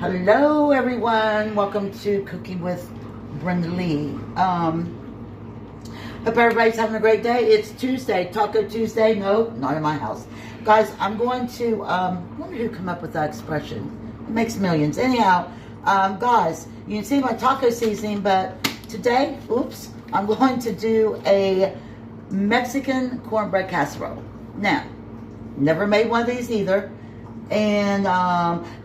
Hello everyone, welcome to Cooking with Brenda Lee. Hope everybody's having a great day. It's Tuesday, Taco Tuesday. No, not in my house. Guys, I'm going to, wonder who come up with that expression. It makes millions. Anyhow, guys, you can see my taco seasoning, but today, oops, I'm going to do a Mexican cornbread casserole. Now, never made one of these either. And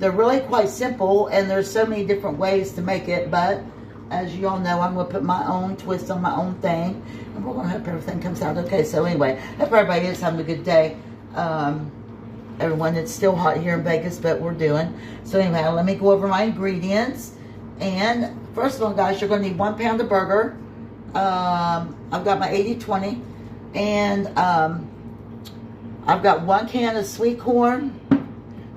they're really quite simple, and there's so many different ways to make it, but as you all know, I'm going to put my own twist on my own thing, and we're going to hope everything comes out okay. So anyway, hope everybody is having a good day. Everyone, it's still hot here in Vegas, but we're doing. So anyway, let me go over my ingredients. And first of all, guys, you're going to need 1 pound of burger. I've got my 80-20, and I've got 1 can of sweet corn,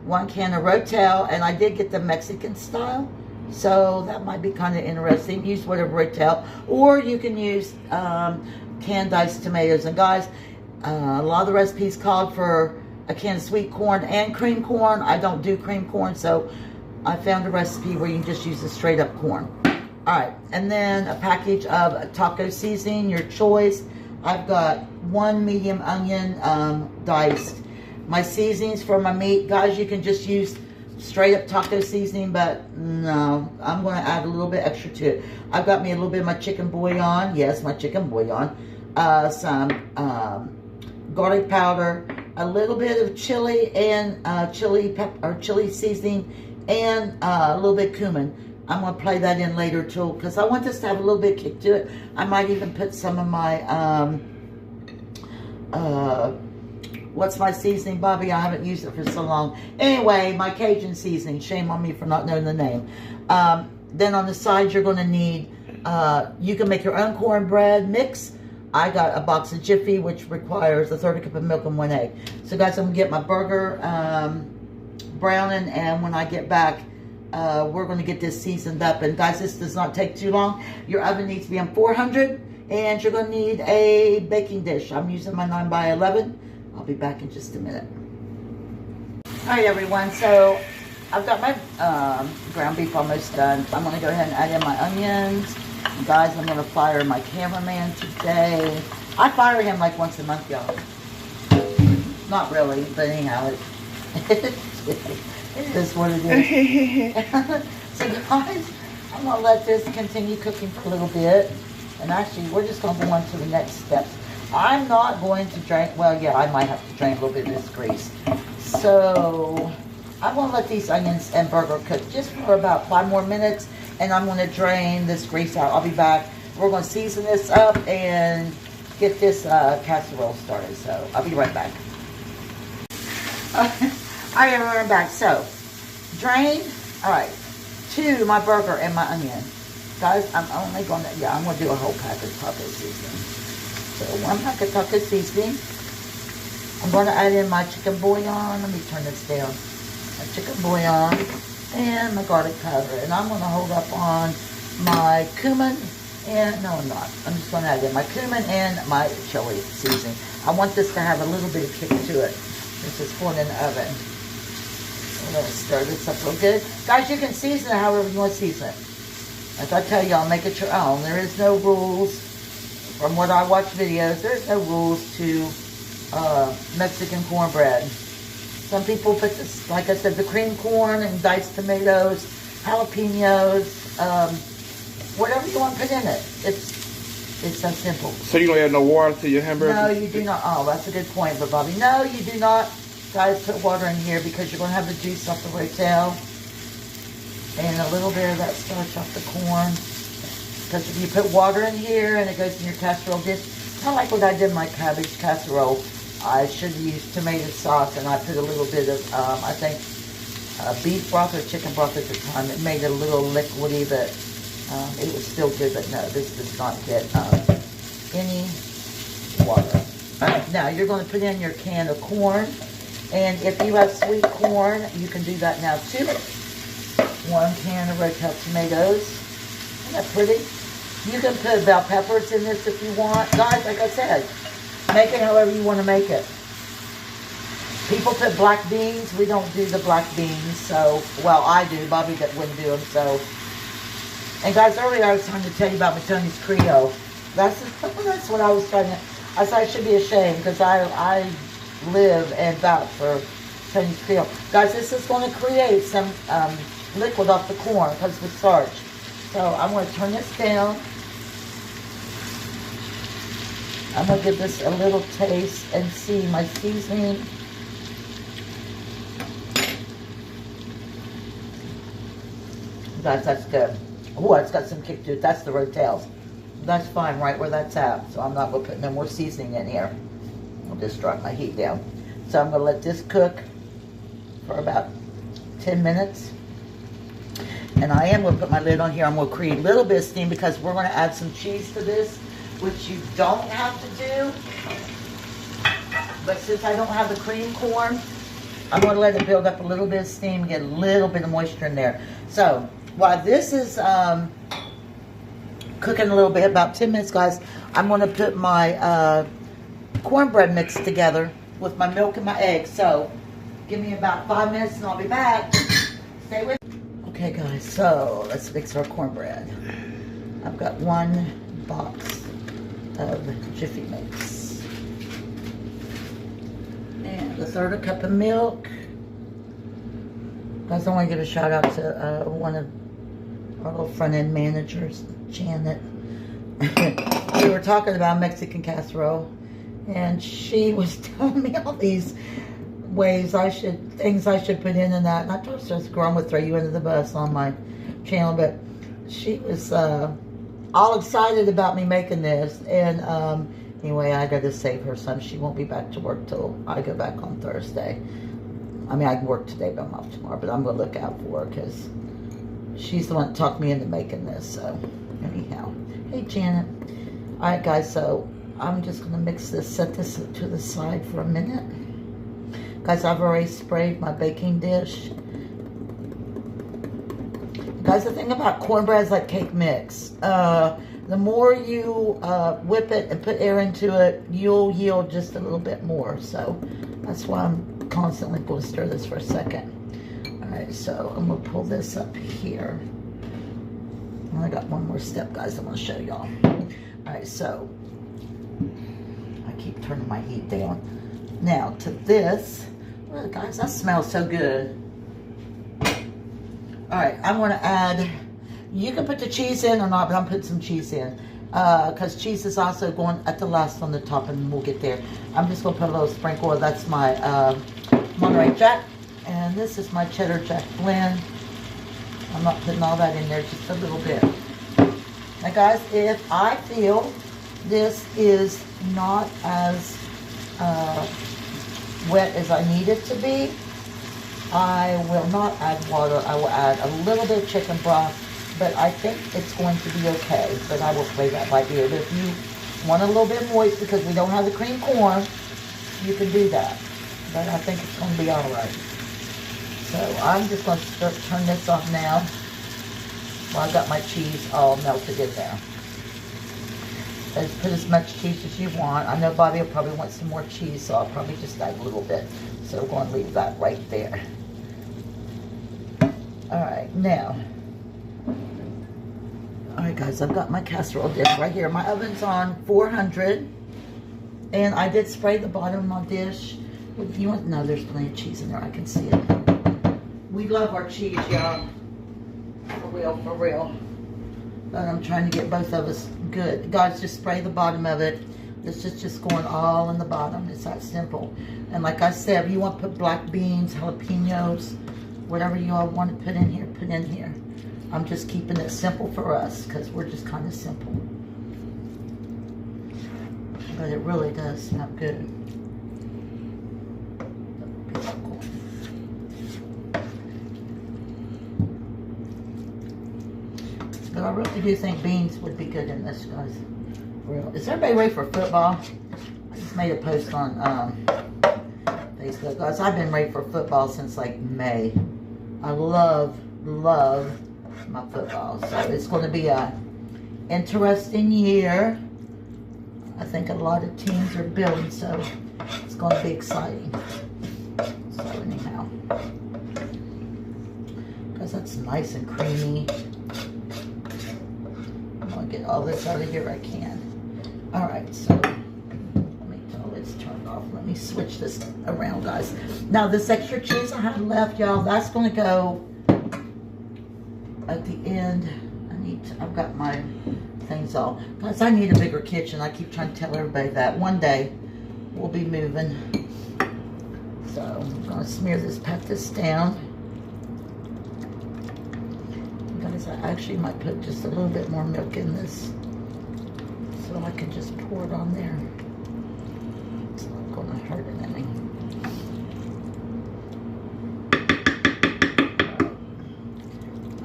1 can of Rotel, and I did get the Mexican style, so that might be kind of interesting. Use whatever Rotel, or you can use canned diced tomatoes. And guys, a lot of the recipes called for a can of sweet corn and cream corn. I don't do cream corn, so I found a recipe where you can just use the straight up corn. All right, and then a package of taco seasoning, your choice. I've got 1 medium onion diced. My seasonings for my meat, guys, you can just use straight up taco seasoning, but no, I'm going to add a little bit extra to it. I've got me a little bit of my chicken bouillon. Yes, my chicken bouillon. Some garlic powder, a little bit of chili and chili seasoning, and a little bit of cumin. I'm going to play that in later too, because I want this to have a little bit of kick to it. I might even put some of my what's my seasoning, Bobby? I haven't used it for so long. Anyway, my Cajun seasoning. Shame on me for not knowing the name. Then on the side, you're going to need, you can make your own cornbread mix. I got a box of Jiffy, which requires a 1/3 cup of milk and 1 egg. So guys, I'm going to get my burger browning, and when I get back, we're going to get this seasoned up. And guys, this does not take too long. Your oven needs to be on 400, and you're going to need a baking dish. I'm using my 9x11. I'll be back in just a minute. All right, everyone. So I've got my ground beef almost done. I'm going to go ahead and add in my onions. And guys, I'm going to fire my cameraman today. I fire him like once a month, y'all. Not really, but anyhow, it is what it is. So guys, I'm going to let this continue cooking for a little bit. And actually, we're just going to go on to the next steps. I'm not going to drain, well, yeah, I might have to drain a little bit of this grease. So I'm going to let these onions and burger cook just for about 5 more minutes, and I'm going to drain this grease out. I'll be back. We're going to season this up and get this casserole started. So I'll be right back. All right, everyone, I'm back. So drain, all right, to my burger and my onion. Guys, I'm only going to, I'm going to do a whole pack of taco seasoning. So 1 pack of taco seasoning. I'm going to add in my chicken bouillon. Let me turn this down. My chicken bouillon and my garlic powder. And I'm going to hold up on my cumin. And no, I'm not. I'm just going to add in my cumin and my chili seasoning. I want this to have a little bit of kick to it. This is going in the oven. I'm going to stir this up real good. Guys, you can season it however you want to season it. As I tell y'all, make it your own. There is no rules. From what I watch videos, there's no rules to Mexican cornbread. Some people put this, like I said, the cream corn and diced tomatoes, jalapenos, whatever you want to put in it. It's so simple. So you don't add no water to your hamburger? No, you do not. Oh, that's a good point, but Bobby. No, you do not. Guys, put water in here because you're going to have the juice off the Rotel and a little bit of that starch off the corn. Because if you put water in here and it goes in your casserole dish, kind of like what I did in my cabbage casserole, I should have used tomato sauce, and I put a little bit of, I think, beef broth or chicken broth at the time. It made it a little liquidy, but it was still good. But no, this does not get any water. All right, now you're going to put in your can of corn, and if you have sweet corn, you can do that now too. 1 can of Rotel tomatoes. Isn't that pretty? You can put bell peppers in this if you want. Guys, like I said, make it however you want to make it. People put black beans. We don't do the black beans. So, well, I do. Bobby wouldn't do them. So, and guys, earlier I was trying to tell you about Matoni's Creole. That's what I was trying to. I said I should be ashamed because I live and vouch for Matoni's Creole. Guys, this is going to create some liquid off the corn because of the starch. So I'm going to turn this down. I'm going to give this a little taste and see my seasoning. Guys, that's good. Oh, it's got some kick to it. That's the rotel. That's fine right where that's at. So I'm not going to put no more seasoning in here. I'll just drop my heat down. So I'm going to let this cook for about 10 minutes. And I am going to put my lid on here. I'm going to create a little bit of steam because we're going to add some cheese to this, which you don't have to do. But since I don't have the cream corn, I'm going to let it build up a little bit of steam and get a little bit of moisture in there. So while this is cooking a little bit, about 10 minutes, guys, I'm going to put my cornbread mix together with my milk and my eggs. So give me about 5 minutes and I'll be back. Stay with me. Okay, guys, so let's mix our cornbread. I've got 1 box of Jiffy Mix. And a 1/3 cup of milk. Guys, I want to give a shout out to one of our little front end managers, Janet. We were talking about Mexican casserole, and she was telling me all these things I should put in and that. And I told her, girl, I'm going to throw you under the bus on my channel, but she was all excited about me making this. And anyway, I got to save her some. She won't be back to work till I go back on Thursday. I mean, I can work today, but I'm off tomorrow. But I'm going to look out for her because she's the one that talked me into making this. So, anyhow. Hey, Janet. All right, guys. So, I'm just going to mix this, set this to the side for a minute. Guys, I've already sprayed my baking dish. Guys, the thing about cornbread is like cake mix. The more you whip it and put air into it, you'll yield just a little bit more. So, that's why I'm constantly going to stir this for a second. Alright, so I'm going to pull this up here. I got one more step, guys, I'm going to show y'all. Alright, so I keep turning my heat down. Now, to this, oh, guys, that smells so good. Alright, I'm going to add, you can put the cheese in or not, but I'm putting some cheese in. Because cheese is also going at the last on the top, and we'll get there. I'm just going to put a little sprinkle of, that's my Monterey Jack, and this is my Cheddar Jack blend. I'm not putting all that in there, just a little bit. Now guys, if I feel this is not as wet as I need it to be, I will not add water. I will add a little bit of chicken broth, but I think it's going to be okay. But I will play that by ear. But if you want a little bit moist because we don't have the cream corn, you can do that. But I think it's going to be all right. So I'm just going to turn this off now while I've got my cheese all melted in there. Let's put as much cheese as you want. I know Bobby will probably want some more cheese, so I'll probably just add a little bit. So we're going to leave that right there. Alright, now. Alright guys, I've got my casserole dish right here. My oven's on 400. And I did spray the bottom of my dish. If you want, no, there's plenty of cheese in there. I can see it. We love our cheese, y'all. For real, for real. But I'm trying to get both of us good. Guys, just spray the bottom of it. This is just going all in the bottom. It's that simple. And like I said, if you want to put black beans, jalapenos, whatever you all want to put in here, put in here. I'm just keeping it simple for us because we're just kind of simple. But it really does smell good. But I really do think beans would be good in this, guys. Real. Is everybody ready for football? I just made a post on Facebook. Guys, I've been ready for football since like May. I love my football. So it's going to be a interesting year. I think a lot of teams are building, so it's going to be exciting. So anyhow, because that's nice and creamy. I'm gonna get all this out of here I can. All right, so let me tell it's turned off. Let me switch this around, guys. Now this extra cheese I have left, y'all, that's gonna go at the end. I've got my things all. Guys, I need a bigger kitchen. I keep trying to tell everybody that. One day, we'll be moving. So, I'm going to smear this, pat this down. Guys, I actually might put just a little bit more milk in this. So I can just pour it on there. It's not going to hurt anything.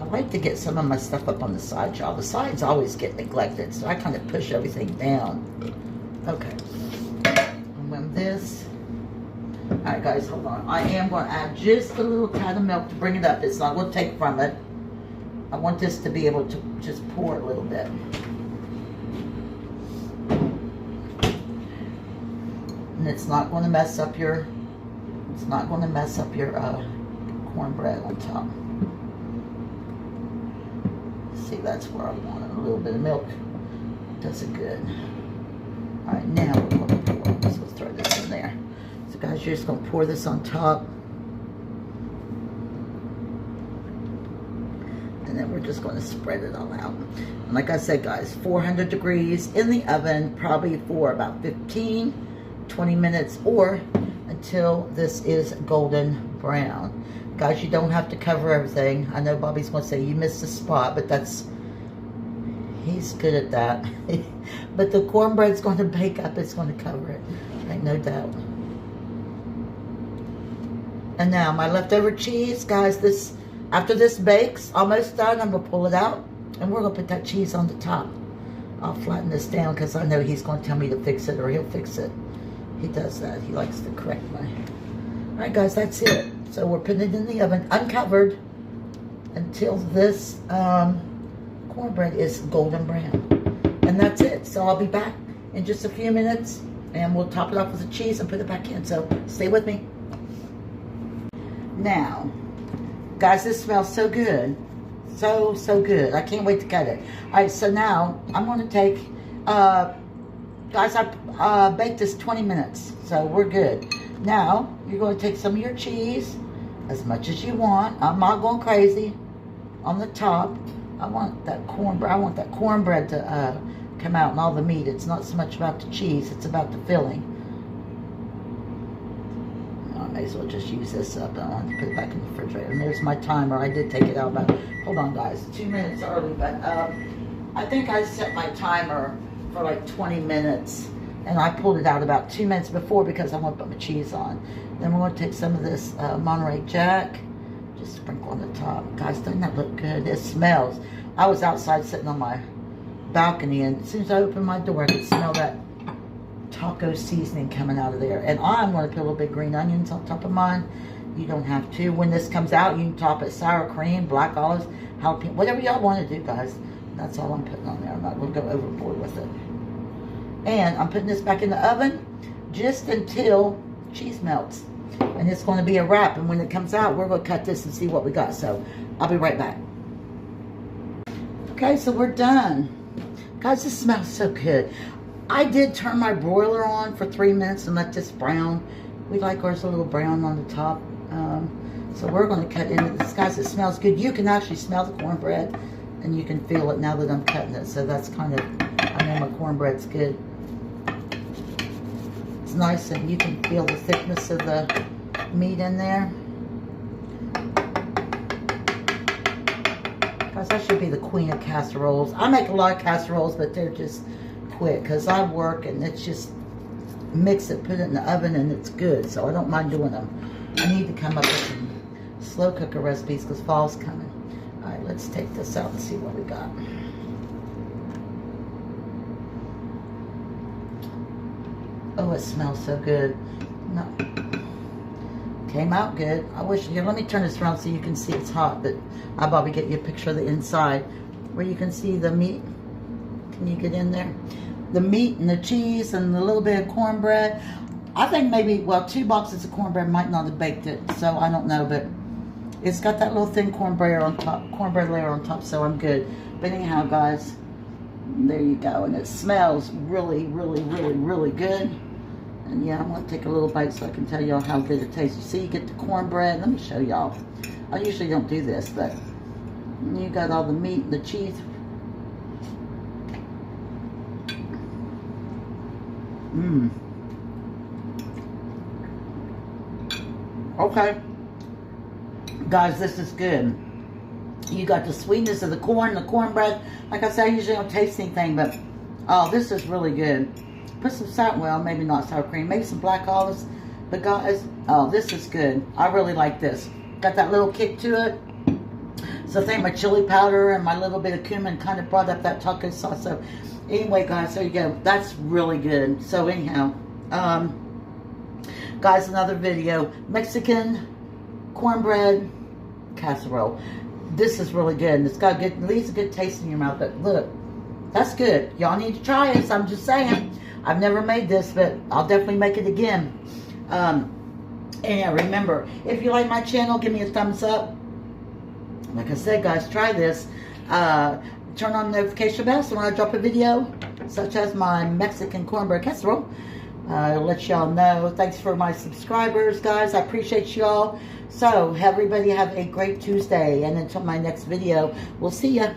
I like to get some of my stuff up on the side, y'all. The sides always get neglected, so I kind of push everything down. Okay. And when this... Alright, guys, hold on. I am going to add just a little tad of milk to bring it up. It's not going to take from it. I want this to be able to just pour a little bit. And it's not going to mess up your... It's not going to mess up your cornbread on top. See, that's where I want it. A little bit of milk does it good. All right, now we're going to pour. So let's throw this in there. So, guys, you're just going to pour this on top. And then we're just going to spread it all out. And like I said, guys, 400 degrees in the oven, probably for about 15, 20 minutes, or until this is golden brown. Guys, you don't have to cover everything. I know Bobby's going to say you missed a spot, but that's, he's good at that. But the cornbread's going to bake up. It's going to cover it. Ain't no doubt. And now my leftover cheese, guys, this, after this bakes, almost done, I'm going to pull it out. And we're going to put that cheese on the top. I'll flatten this down because I know he's going to tell me to fix it, or he'll fix it. He does that. He likes to correct me. All right, guys, that's it. So we're putting it in the oven uncovered until this cornbread is golden brown. And that's it. So I'll be back in just a few minutes and we'll top it off with the cheese and put it back in. So stay with me. Now, guys, this smells so good. So good. I can't wait to cut it. All right, so now I'm going to take, guys, I baked this 20 minutes. So we're good. Now, you're going to take some of your cheese, as much as you want. I'm not going crazy on the top. I want that cornbread to come out and all the meat. It's not so much about the cheese, it's about the filling. I may as well just use this up. I don't want to put it back in the refrigerator. And there's my timer. I did take it out, but hold on, guys. 2 minutes early, but I think I set my timer for like 20 minutes. And I pulled it out about 2 minutes before because I want to put my cheese on. Then we're going to take some of this Monterey Jack. Just sprinkle on the top. Guys, doesn't that look good? It smells. I was outside sitting on my balcony, and as soon as I opened my door, I could smell that taco seasoning coming out of there. And I'm going to put a little bit of green onions on top of mine. You don't have to. When this comes out, you can top it sour cream, black olives, jalapeno, whatever y'all want to do, guys. That's all I'm putting on there. I'm not going to go overboard with it. And I'm putting this back in the oven just until cheese melts. And it's going to be a wrap. And when it comes out, we're going to cut this and see what we got. So I'll be right back. Okay, so we're done. Guys, this smells so good. I did turn my broiler on for 3 minutes and let this brown. We like ours a little brown on the top. So we're going to cut into this. Guys, it smells good. You can actually smell the cornbread. And you can feel it now that I'm cutting it. So that's kind of, I know my cornbread's good. It's nice, and you can feel the thickness of the meat in there. Guys, I should be the queen of casseroles. I make a lot of casseroles, but they're just quick because I work and it's just mix it, put it in the oven, and it's good. So I don't mind doing them. I need to come up with some slow cooker recipes because fall's coming. All right, let's take this out and see what we got. Oh, it smells so good. No. Came out good. I wish, here, let me turn this around so you can see it's hot, but I'll probably get you a picture of the inside where you can see the meat. Can you get in there? The meat and the cheese and a little bit of cornbread. I think maybe, well, 2 boxes of cornbread might not have baked it, so I don't know, but it's got that little thin cornbread layer on top, so I'm good. But anyhow, guys, there you go. And it smells really, really, really, really good. And yeah, I'm going to take a little bite so I can tell y'all how good it tastes. You see, you get the cornbread. Let me show y'all. I usually don't do this, but you got all the meat and the cheese. Mmm. Okay. Guys, this is good. You got the sweetness of the corn, the cornbread. Like I said, I usually don't taste anything, but oh, this is really good. Put some sour, well, maybe not sour cream, maybe some black olives. But guys, oh, this is good. I really like this. Got that little kick to it. So I think my chili powder and my little bit of cumin kind of brought up that taco sauce. So anyway, guys, there you go. That's really good. So anyhow, guys, another video. Mexican cornbread casserole. This is really good. It's got good, leaves a good taste in your mouth. But look, that's good. Y'all need to try this. I'm just saying. I've never made this, but I'll definitely make it again. And yeah, remember, if you like my channel, give me a thumbs up. Like I said, guys, try this. Turn on the notification bell so when I drop a video, such as my Mexican cornbread casserole, I'll let y'all know. Thanks for my subscribers, guys. I appreciate y'all. So, everybody have a great Tuesday. And until my next video, we'll see ya.